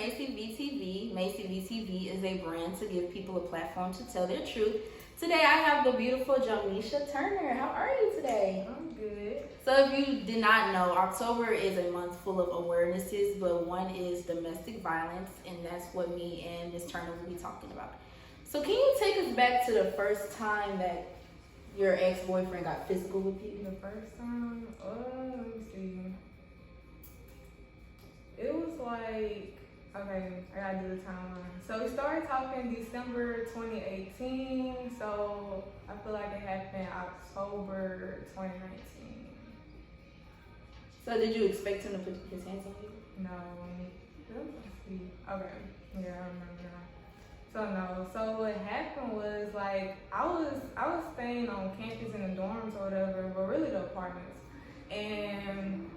Macy V-TV. Macy V-TV is a brand to give people a platform to tell their truth. Today I have the beautiful Jonesha Turner. How are you today? I'm good. So if you did not know, October is a month full of awarenesses, but one is domestic violence, and that's what me and Ms. Turner will be talking about. So can you take us back to the first time that your ex-boyfriend got physical with you? The first time? Let me see. It was like, okay, I gotta do the timeline. So we started talking December 2018, so I feel like it happened October 2019. So did you expect him to put his hands on you? No. Let's see. Okay, yeah, I remember now. So no, so what happened was like I was staying on campus in the dorms or whatever, but really the apartments. And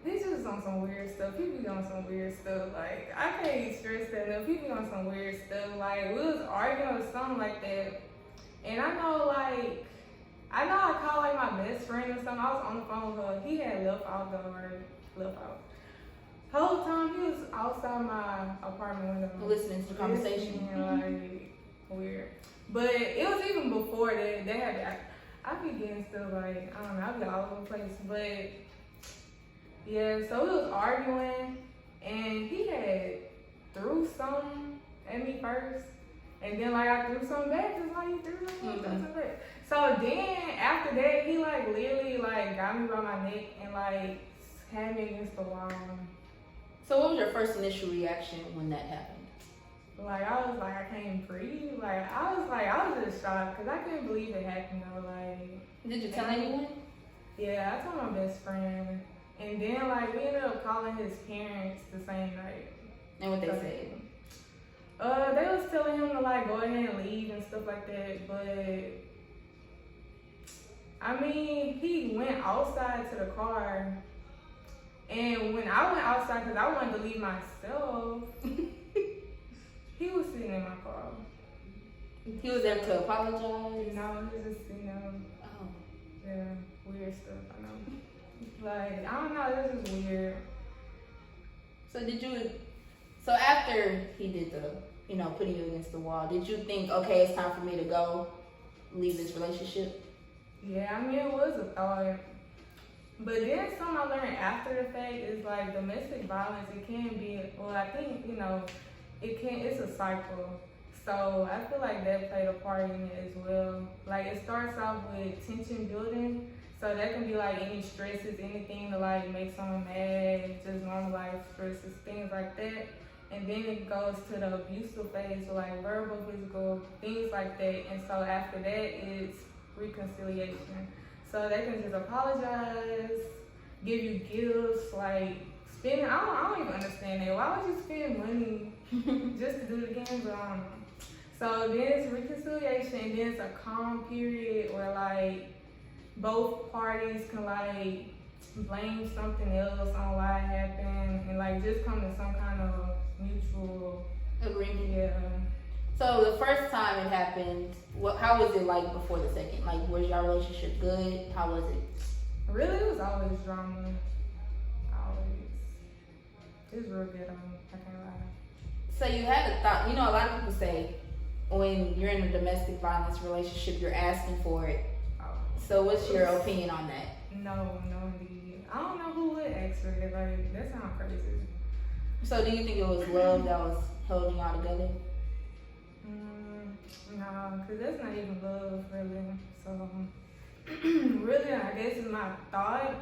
this was on some weird stuff. People be on some weird stuff. Like I can't stress that enough. People be on some weird stuff. Like we was arguing or something like that. And I know I called like my best friend or something. I was on the phone with her. He had left out. The whole time he was outside my apartment window. Listening to the conversation. Like, weird. But it was even before that. They had I be getting stuff like, I don't know, I be all over the place. But yeah, so we was arguing and he had threw something at me first. And then like I threw something back just like he threw something back. So then after that he like literally like got me by my neck and like had me against the wall. So what was your first initial reaction when that happened? Like I was like I can't breathe. I was just shocked because I couldn't believe it happened though. Like, did you tell anyone? Yeah, I told my best friend. And then like we ended up calling his parents the same night. And what they said? They was telling him to like go ahead and leave and stuff like that, but I mean he went outside to the car. And when I went outside, because I wanted to leave myself, he was sitting in my car. He was there to apologize? No, he was just, Oh. Yeah, weird stuff, I know. Like, I don't know, this is weird. So after he did the, putting you against the wall, did you think, okay, it's time for me to go, leave this relationship? Yeah, I mean, it was a thought. But then something I learned after the fact is like domestic violence, it can be, well, I think, it's a cycle. So I feel like that played a part in it as well. Like it starts off with tension building. So that can be like any stresses, anything to like make someone mad, just normal life stresses, things like that. And then it goes to the abusive phase, so like verbal, physical, things like that. And so after that, it's reconciliation. So they can just apologize, give you gifts, like spending. I don't even understand that. Why would you spend money just to do it again? But I don't know. So then it's reconciliation, and then it's a calm period where like both parties can like blame something else on why it happened, and like just come to some kind of mutual agreement. Yeah. So the first time it happened, how was it like before the second? Like, was your relationship good? How was it? Really, it was always drama. Always. It was real good. I can't lie. So you had a thought. A lot of people say when you're in a domestic violence relationship, you're asking for it. Oh. So what's your opinion on that? No, indeed. I don't know who would ask for it. Like, that sounds crazy. So do you think it was love that was holding y'all together? No, because that's not even love, really. So, really, I guess it's my thought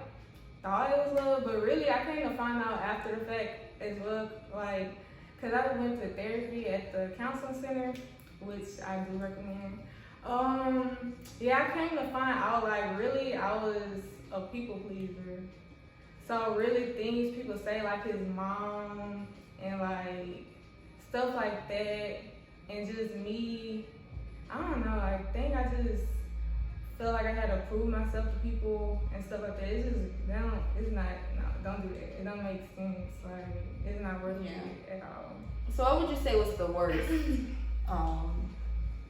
it was love, but really, I came to find out after the fact as well, like, because I went to therapy at the counseling center, which I do recommend. Yeah, I came to find out, like, really, I was a people pleaser. So, really, things people say, like his mom, and, like, stuff like that. And just me, I don't know, I think I just felt like I had to prove myself to people and stuff like that. It's just, don't do that. It don't make sense. Like, it's not worth it at all. So what would you say was the worst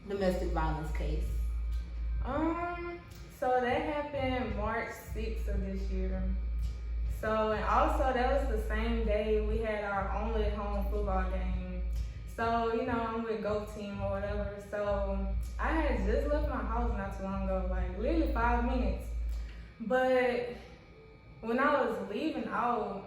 domestic violence case? So that happened March 6th of this year. So, and also that was the same day we had our only home football game. So, you know, I'm with Go Team or whatever. So I had just left my house not too long ago, like literally 5 minutes. But when I was leaving out,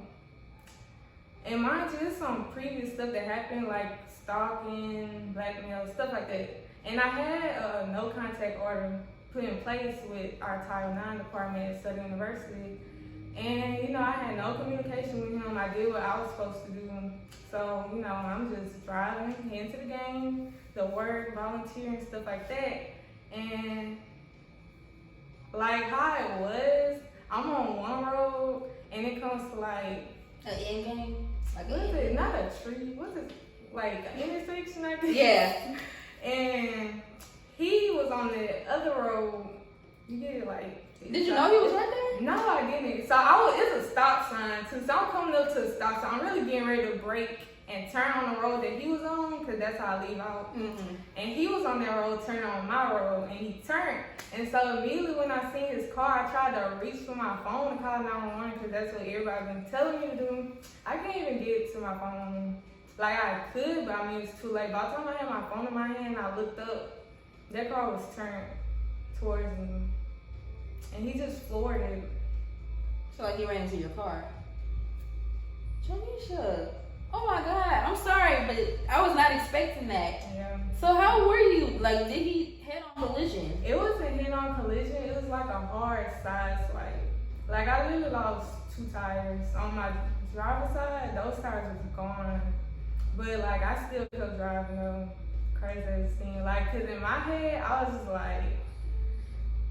and mind you, there's some previous stuff that happened, like stalking, blackmail, stuff like that. And I had a no contact order put in place with our Title IX department at Southern University. And, you know, I had no communication with him. I did what I was supposed to do. So, you know, I'm just driving, heading to the game, the work, volunteering, stuff like that. And like how it was, I'm on one road and it comes to like an end game? Like what is it? Not a tree. What's it? Like an intersection, I guess? Yeah. And he was on the other road. You get it, like. Did you know he was right there? No, I didn't. So it's a stop sign too. So I'm coming up to the stop sign. I'm really getting ready to brake and turn on the road that he was on, because that's how I leave out. Mm-hmm. And he was on that road, turning on my road, and he turned. And so immediately when I seen his car, I tried to reach for my phone and call 911, because that's what everybody been telling me to do. I can't even get to my phone. Like I could, but I mean it's too late. By the time I had my phone in my hand, I looked up, that car was turned towards me. And he just floored it. So like he ran into your car. Jonesha. Oh my God. I'm sorry, but I was not expecting that. Yeah. So how were you? Like, did he head on collision? It wasn't head-on collision. It was like a hard side swipe. Like I literally lost 2 tires. On my driver's side, those tires was gone. But like I still kept driving though. Crazy as it seemed. Like, cause in my head, I was just like,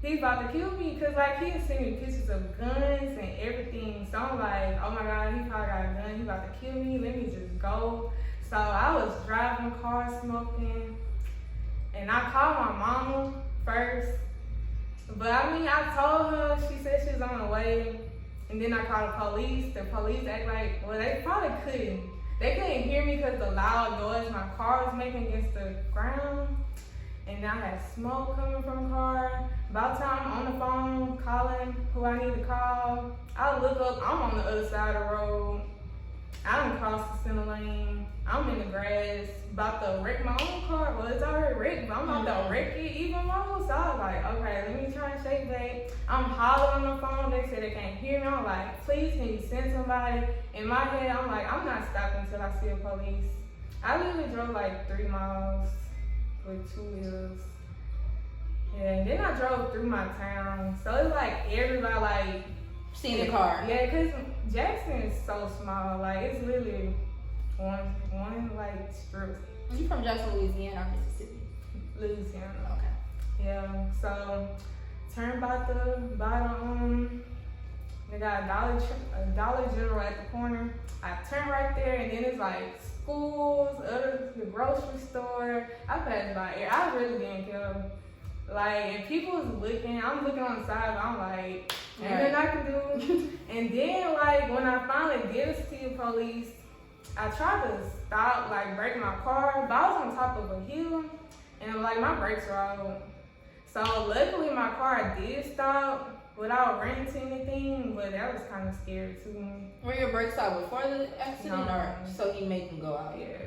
he's about to kill me, because like he had sent me pictures of guns and everything. So I'm like, oh my God, he probably got a gun. He about to kill me. Let me just go. So I was driving, car smoking, and I called my mama first. But I mean, I told her, she said she was on the way. And then I called the police. The police act like, well, they probably couldn't. They couldn't hear me because the loud noise my car was making against the ground. And I had smoke coming from the car. About time I'm on the phone calling who I need to call. I look up, I'm on the other side of the road. I done crossed the center lane. I'm in the grass, about to wreck my own car. Well, it's already wrecked, but I'm about to wreck it even more. So I was like, okay, let me try and shake back. I'm hollering on the phone. They said they can't hear me. I'm like, please, can you send somebody? In my head, I'm like, I'm not stopping until I see the police. I literally drove like 3 miles with 2 wheels. Yeah, and then I drove through my town. So it's like everybody like seen the car. Yeah, because Jackson is so small. Like it's literally one like strip. You from Jackson, Louisiana or Mississippi? Louisiana. Okay. Yeah. So turn by they got a Dollar General at the corner. I turn right there, and then it's like schools, the grocery store. I passed by here. I really didn't care. Like, if people was looking, I'm looking on the side, but I'm like, ain't nothing I can do. And then, like, when I finally did see the police, I tried to stop, like, brake my car, but I was on top of a hill, and, like, my brakes were out. So, luckily, my car did stop without running into anything, but that was kind of scary, too. Were your brakes out before the accident, No. or so he made them go out? Yeah.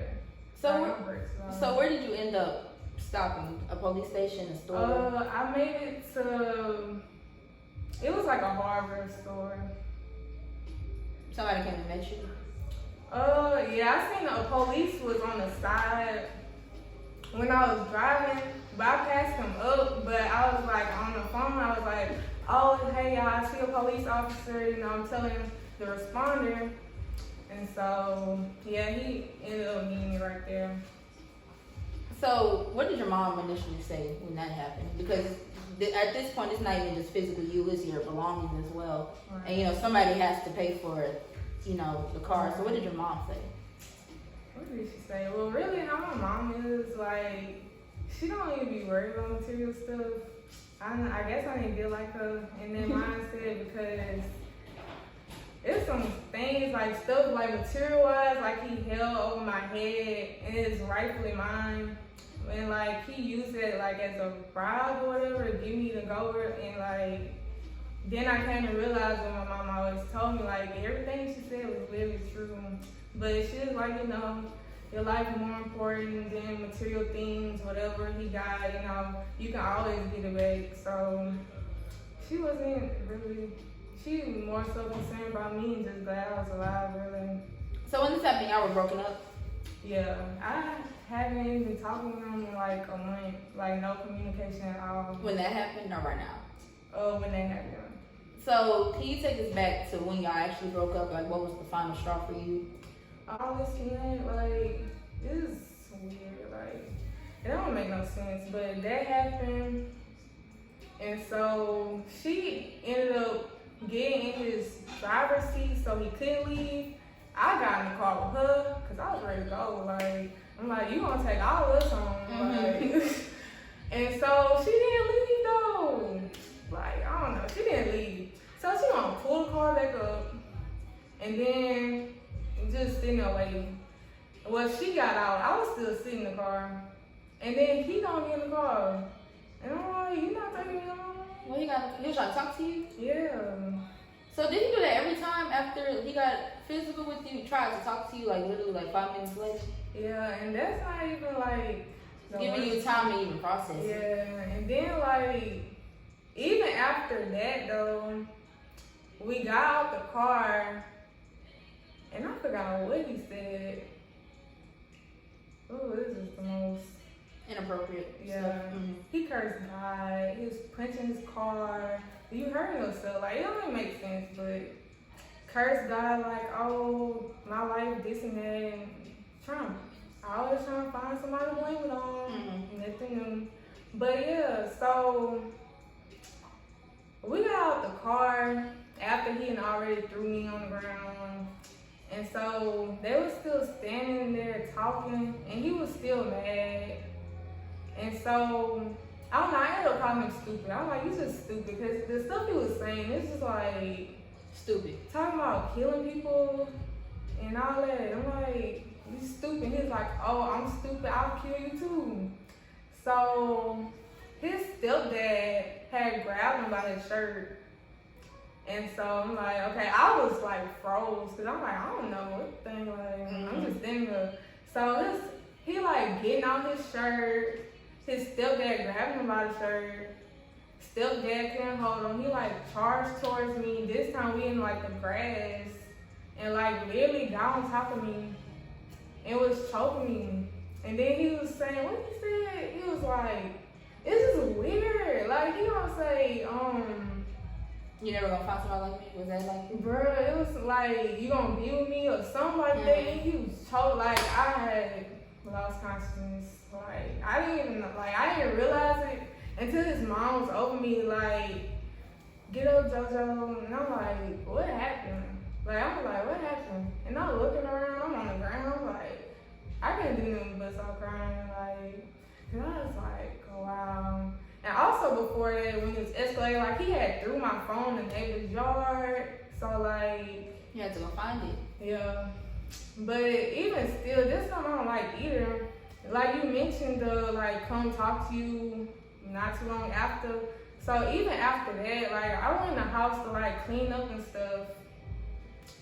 So where did you end up stopping? A police station, a store? I made it to, it was like a hardware store. Somebody came and met you? Yeah, I seen a police was on the side when I was driving, but I passed him up, but I was like on the phone, I was like, oh, hey, I see a police officer, you know, I'm telling the responder. And so, yeah, he ended up meeting me right there. So, what did your mom initially say when that happened? Because at this point, it's not even just physically you, it's your belongings as well. Right. And, you know, somebody has to pay for, you know, the car. So, what did your mom say? What did she say? Well, really, how my mom is, like, she don't even be worried about material stuff. I guess I didn't get like her in that mindset, because it's some things, like stuff like material-wise, like he held over my head and it's rightfully mine. And like he used it like as a bribe or whatever to get me to go over, and like then I came to realize what my mom always told me, like everything she said was really true. But she was like, you know, your life more important than material things, whatever he got, you know, you can always get it back. So she wasn't really, she was more so concerned about me and just glad I was alive, really. So when this happened, y'all were broken up? Yeah, I haven't been talking to him in like a month, like no communication at all. When that happened or right now? Oh, when that happened. So can you take us back to when y'all actually broke up? Like what was the final straw for you? Honestly, like, this is weird. Like, it don't make no sense, but that happened. And so she ended up getting in his driver's seat so he couldn't leave. I got in the car with her because I was ready to go. Like, I'm like, you gonna take all of us home. Like, and so she didn't leave though. Like, I don't know, she didn't leave. So she gonna pull the car back up and then just sitting there waiting. Well, she got out. I was still sitting in the car. And then he gonna get in the car. And I'm like, you not taking me home? Well, he was trying to talk to you? Yeah. So did he do that every time after he got physical with you? He tried to talk to you like literally like 5 minutes later? Yeah, and that's not even like giving you time to even process it. Yeah, and then like even after that though, we got out the car and I forgot what he said. Oh, this is the most inappropriate. Yeah. Mm-hmm. He cursed God. He was punching his car. You heard yourself. Like, it don't even make sense, but cursed God like, oh, my life, this and that. And Trump. I always trying to find somebody to blame it on. Mm-hmm. Nothing new. But yeah, so we got out the car after he had already threw me on the ground. And so they were still standing there talking, and he was still mad. And so, I don't know, I ended up calling him stupid. I'm like, you just stupid, because the stuff he was saying, it's just like, stupid. Talking about killing people and all that. I'm like, you stupid. He's like, oh, I'm stupid, I'll kill you too. So, his stepdad had grabbed him by his shirt. And so I'm like, okay, I was like froze, because I'm like, I don't know what thing, like, I'm just sitting there. So he like getting out his shirt. His stepdad grabbed him by the shirt. Stepdad couldn't hold him. He like charged towards me. This time we in like the grass. And like literally got on top of me. And was choking me. And then he was saying, what he said? He was like, this is weird. Like he gonna say, you never gonna find somebody like me? Was that like you? Bruh, it was like, you gonna be with me or something like that. And he was choked, like I had lost consciousness. Like, I didn't realize it until his mom was over me, like, get up, JoJo. And I'm like, what happened? Like, I was like, what happened? And I'm looking around, I'm on the ground, like, I couldn't do nothing but start crying, like, and I was like, oh, wow. And also before that, when it was escalating, like, he had threw my phone in the neighbor's yard, so, like, you had to go find it. Yeah. But even still, this something I don't like either. Like you mentioned, like come talk to you not too long after. So even after that, like I went in the house to like clean up and stuff.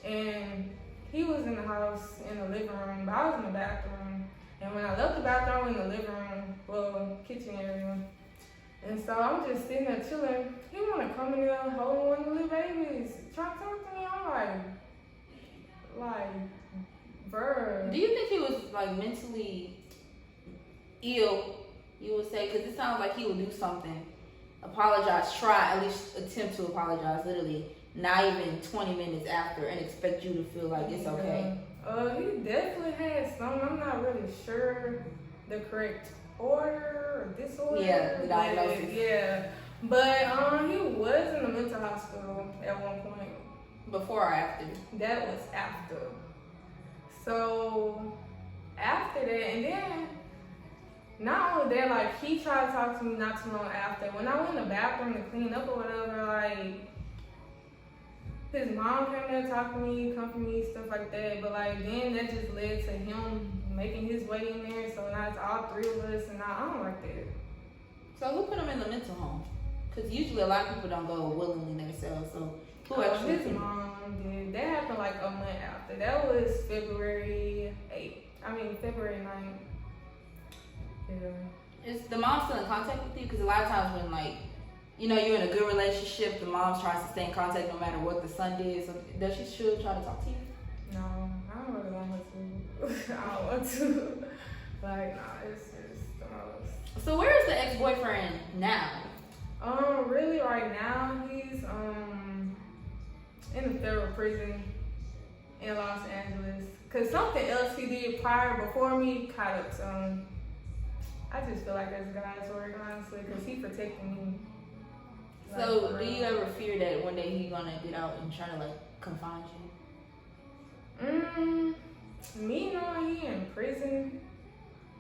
And he was in the house in the living room, but I was in the bathroom. And when I left the bathroom, I was in the living room, well, kitchen area. And so I'm just sitting there chilling. He wanna come in there, hold one of the little babies, try to talk to me. I'm like, bruh. Do you think he was like mentally ill, you would say? Because it sounds like he would do something, apologize, try, at least attempt to apologize, literally, not even 20 minutes after, and expect you to feel like it's okay. He definitely had some, I'm not really sure the correct order or disorder. Yeah, the diagnosis. Yeah, but he was in the mental hospital at one point. Before or after? That was after. So, after that, and then, not only that, like, he tried to talk to me not too long after. When I went in the bathroom to clean up or whatever, like, his mom came there to talk to me, comfort me, stuff like that. But, like, then that just led to him making his way in there. So now it's all three of us, and I don't like that. So who put him in the mental home? Because usually a lot of people don't go willingly themselves. So who actually? His mom did. That happened like a month after. That was February 8th. February 9th. Yeah. Is the mom still in contact with you? Because a lot of times when, like, you know, you're in a good relationship, the mom tries to stay in contact no matter what the son did. So does she still try to talk to you? No, I don't really want her to. I don't want to. Like, nah, it's just the most. So where is the ex-boyfriend now? Really right now he's in a federal prison in Los Angeles. Cause something else he did prior before me caught up to him. I just feel like that's God's work, honestly, cause he protected me. So Like, do you ever fear that one day he's gonna get out and try to like confine you? Me knowing he in prison.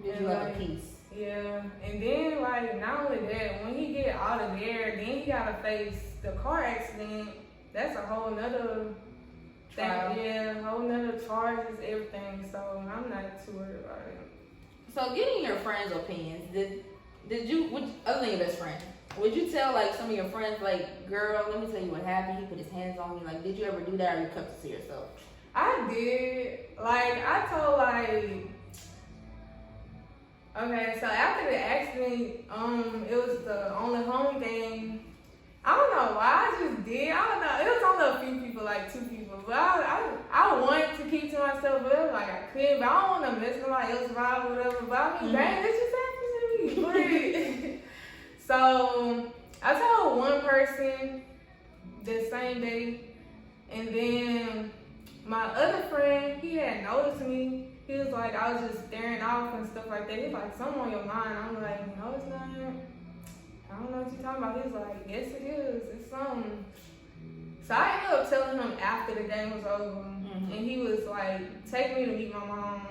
Gives you like a peace. Yeah, and then like not only that, when he get out of there, then he gotta face the car accident. That's a whole nother Trial. yeah, whole nother charges, everything. So I'm not too worried about it. So getting your friends' opinions, did you other than your best friend, would you tell like some of your friends like, girl, let me tell you what happened, he put his hands on me? Like, did you ever do that or you kept it to yourself? I did. Like I told like okay, so after the accident, it was the only home game. I don't know why I just did. I don't know. It was only a few people, like 2 people. But I wanted to keep to myself, but it was like I couldn't. But I don't want to mess somebody else around or whatever. But I mean, dang, this just happened to me. But, so I told one person the same day, and then my other friend, he had noticed me. He was like, I was just staring off and stuff like that. He's like, something on your mind. I'm like, no, it's not. I don't know what you're talking about. He was like, yes, it is. It's something. So I ended up telling him after the game was over. And he was like, take me to meet my mom.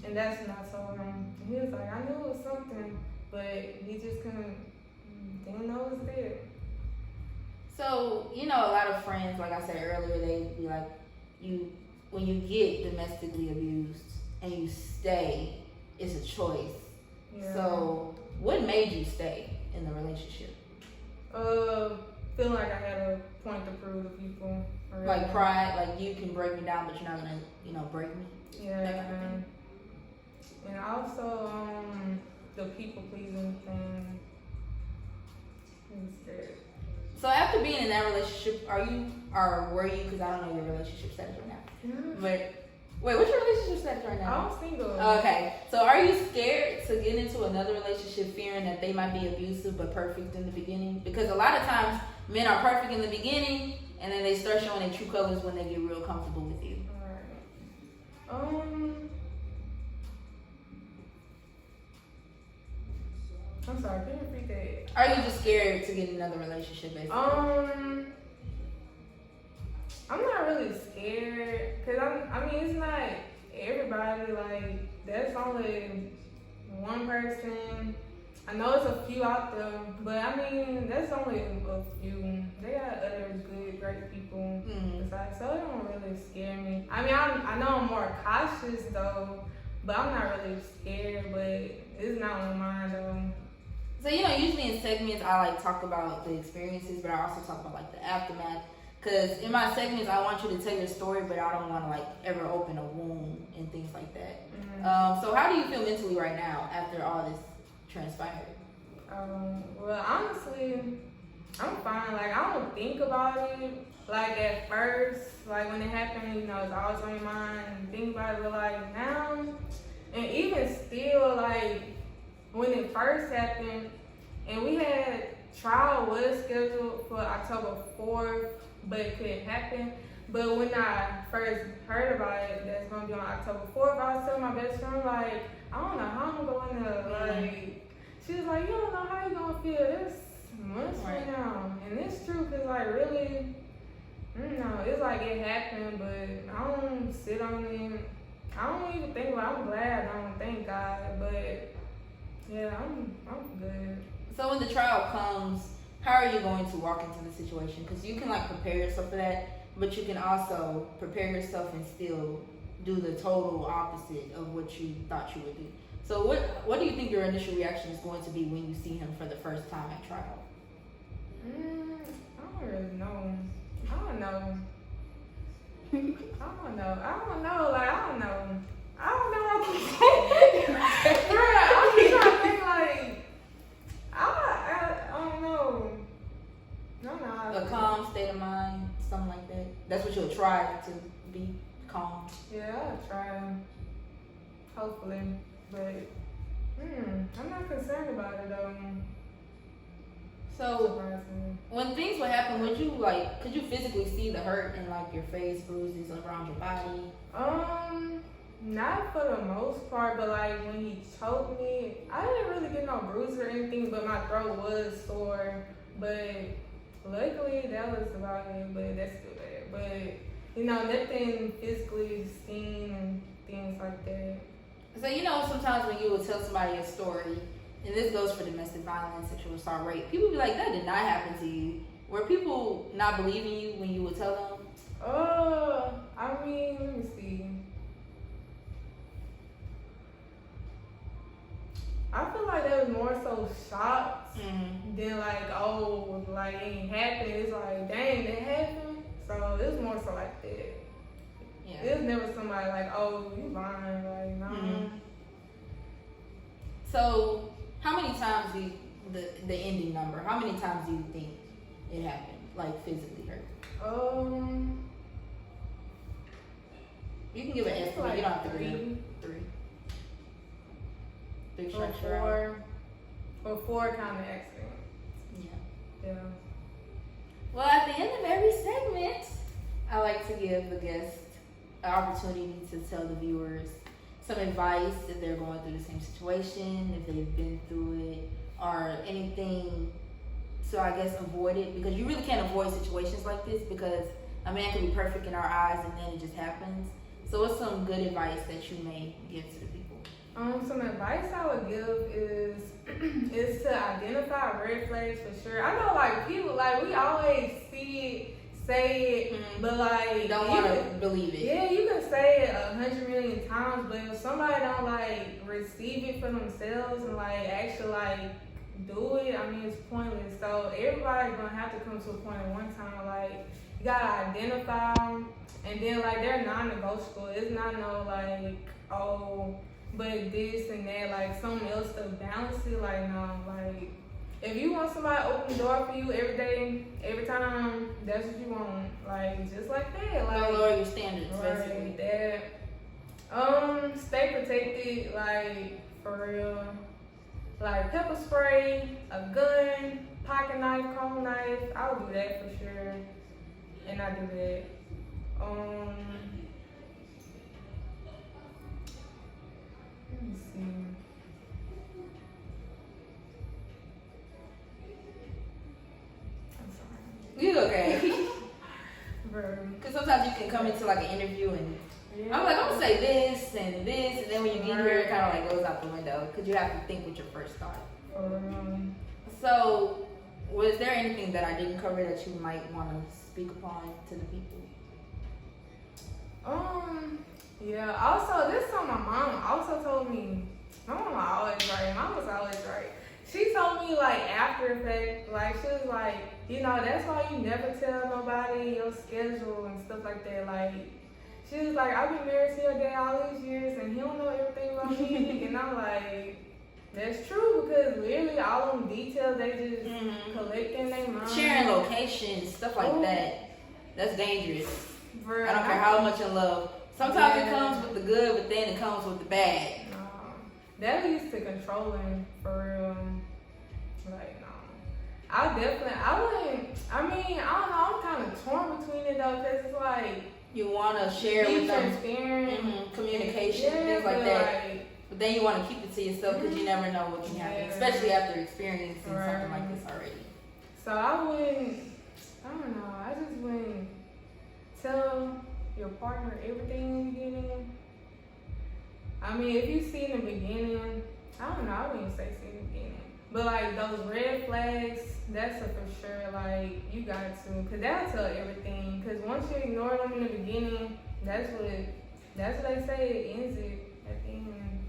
And that's when I told him. And he was like, I knew it was something. But he just didn't know it was there. So, you know, a lot of friends, like I said earlier, they be like, when you get domestically abused and you stay, it's a choice. Yeah. So what made you stay in the relationship? Feeling like I had a point to prove to people. Like pride, like you can break me down, but you're not gonna, you know, break me. Yeah. That kind of thing. And also, the people pleasing thing. Instead. So after being in that relationship, were you? Because I don't know your relationship status right now. Mm-hmm. But wait, what's your relationship status right now? I'm single. Okay. So are you scared to get into another relationship fearing that they might be abusive but perfect in the beginning? Because a lot of times men are perfect in the beginning and then they start showing their true colors when they get real comfortable with you. Alright. I'm sorry, can you repeat that? Are you just scared to get in another relationship basically? I'm not really scared, cause I mean it's not everybody, like that's only one person. I know it's a few out there, but I mean that's only a few. They got other good, great people besides, so it don't really scare me. I mean I know I'm more cautious though, but I'm not really scared. But it's not on my mind though. So you know, usually in segments I like talk about the experiences, but I also talk about like the aftermath. Because in my segments, I want you to tell your story, but I don't want to like ever open a wound and things like that. So how do you feel mentally right now after all this transpired? Well, honestly, I'm fine. Like, I don't think about it. Like, at first, like when it happened, you know, it's always on your mind and think about it. But like now, and even still, like when it first happened, and we had trial was scheduled for October 4th. But it couldn't happen. But when I first heard about it, that's gonna be on October 4th, I was telling my best friend, like, I don't know how I'm going to, like, she was like, you don't know how you gonna feel this months from now. And it's true, cause like really, it's like it happened, but I don't sit on it. I don't even think about it. I'm glad I don't, thank God, but yeah, I'm good. So when the trial comes, how are you going to walk into the situation? Because you can like prepare yourself for that, but you can also prepare yourself and still do the total opposite of what you thought you would do. So what do you think your initial reaction is going to be when you see him for the first time at trial? I don't really know. I don't know. Like, I don't know what to say. try. Hopefully. But, I'm not concerned about it, though. So, when things would happen, could you physically see the hurt in, like, your face, bruises around your body? Not for the most part, but, like, when he choked me, I didn't really get no bruises or anything, but my throat was sore. But luckily, that was about it, but that's still bad. But, nothing physically seen and things like that. So, sometimes when you will tell somebody a story, and this goes for domestic violence, sexual assault, rape, people be like, that did not happen to you. Were people not believing you when you would tell them? Let me see. I feel like that was more so shocked than like, it ain't happened. It's like, dang, that happened. So it was more so like that. Yeah. It was never somebody like, oh, you lying, like, no. So, how many times the ending number? How many times do you think it happened, like physically hurt? You can give an estimate. Like you don't have to three. give three. Three or four. Or four kind of accidents. Yeah. Well, at the end of every segment, I like to give the guest an opportunity to tell the viewers some advice if they're going through the same situation, if they've been through it, or anything to, I guess, avoid it. Because you really can't avoid situations like this because a man can be perfect in our eyes and then it just happens. So what's some good advice that you may give to the people? Some advice I would give is to identify red flags for sure. I know, like, people, like, we always see it, say it, but, like, don't want to believe it. Yeah, you can say it 100 million times, but if somebody don't, like, receive it for themselves and, like, actually, like, do it, I mean, it's pointless. So everybody's gonna have to come to a point at one time, like, you gotta identify them, and then, like, they're non-negotiable. It's not no, like, oh, but this and that, like, something else to balance it. Like, no, like, if you want somebody to open the door for you every day, every time, that's what you want. Like, just like that. Like, don't lower your standards, right, basically. That. Stay protected, like, for real. Like, pepper spray, a gun, pocket knife, comb knife. I would do that for sure. And I do that. Let me see. I'm sorry. You okay? Because sometimes you can come into like an interview and I'm like, I'm gonna say this, and then when you get here, it kind of like goes out the window because you have to think with your first thought. So, was there anything that I didn't cover that you might want to speak upon to the people? Yeah. Also, this is something my mom also told me. My mom always right. Mom was always right. She told me, like, after the fact, like, she was like, that's why you never tell nobody your schedule and stuff like that. Like, she was like, I've been married to your dad all these years and he don't know everything about me. And I'm like, that's true, because literally all them details they just collect in their mind. Sharing locations, stuff like that. That's dangerous. I don't care how much in love. Sometimes it comes with the good, but then it comes with the bad. No. That leads to controlling, for real. Like, no. I wouldn't, I don't know, I'm kind of torn between it though, because it's like, you want to share with them, communication, things like that. But then you want to keep it to yourself because you never know what can happen, especially after experiencing something like this already. So I just wouldn't tell your partner everything in the beginning. I mean, if you see in the beginning, I wouldn't say see in the beginning. But, like, those red flags, that's a for sure, like, you got to. Because that'll tell everything. Because once you ignore them in the beginning, that's what they say, it ends it at the end.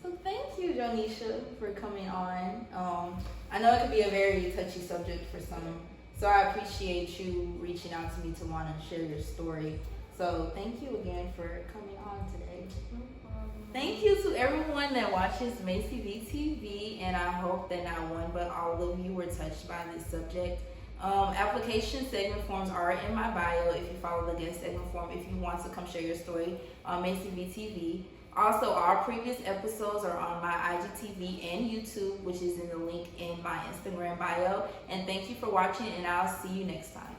So thank you, Jonesha, for coming on. I know it could be a very touchy subject for some. So I appreciate you reaching out to me to want to share your story. So thank you again for coming on today. No problem. Thank you to everyone that watches Macy V-TV, and I hope that not one but all of you were touched by this subject. Application segment forms are in my bio if you follow the guest segment form if you want to come share your story on Macy V-TV. Also, all previous episodes are on my IGTV and YouTube, which is in the link in my Instagram bio. And thank you for watching, and I'll see you next time.